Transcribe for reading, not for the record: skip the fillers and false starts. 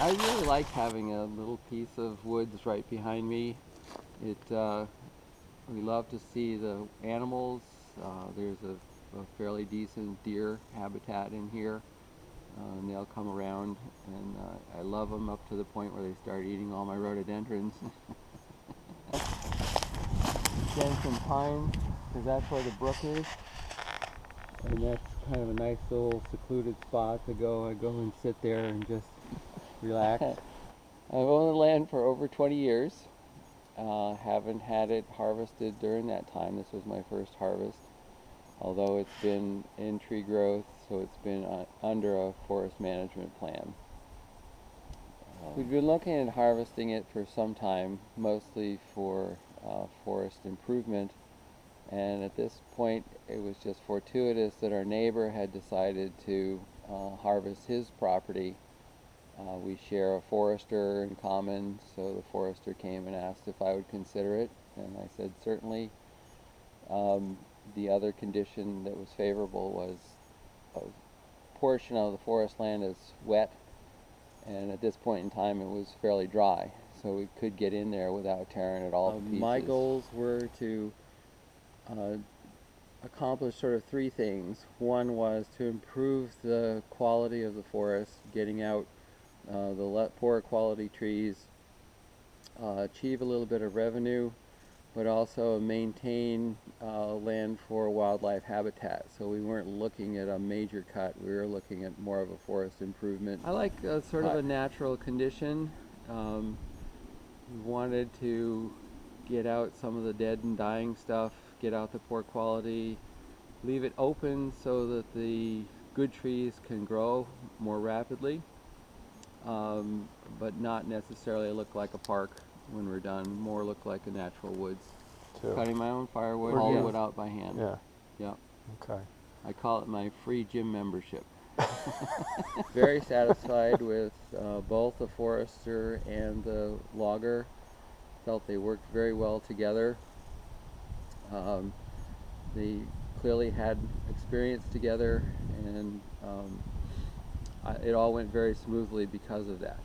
I really like having a little piece of woods right behind me. We love to see the animals. There's a fairly decent deer habitat in here, and they'll come around, and I love them up to the point where they start eating all my rhododendrons. Again, some pine, because that's where the brook is, and that's kind of a nice little secluded spot to go. I go and sit there and just relax. I've owned the land for over 20 years. Haven't had it harvested during that time. This was my first harvest, although it's been in tree growth, so it's been under a forest management plan. We've been looking at harvesting it for some time, mostly for forest improvement, and at this point it was just fortuitous that our neighbor had decided to harvest his property. We share a forester in common, so the forester came and asked if I would consider it, and I said certainly. The other condition that was favorable was a portion of the forest land is wet, and at this point in time it was fairly dry, so we could get in there without tearing it all to pieces. My goals were to accomplish sort of three things. One was to improve the quality of the forest, getting out the poor quality trees, achieve a little bit of revenue, but also maintain land for wildlife habitat. So we weren't looking at a major cut, we were looking at more of a forest improvement. I like sort of a natural condition. We wanted to get out some of the dead and dying stuff, get out the poor quality, leave it open so that the good trees can grow more rapidly. But not necessarily look like a park when we're done, more look like a natural woods. Too. Cutting my own firewood, all the wood out by hand. Yeah. Yeah. Okay. I call it my free gym membership. Very satisfied with both the forester and the logger. Felt they worked very well together. They clearly had experience together, and it all went very smoothly because of that.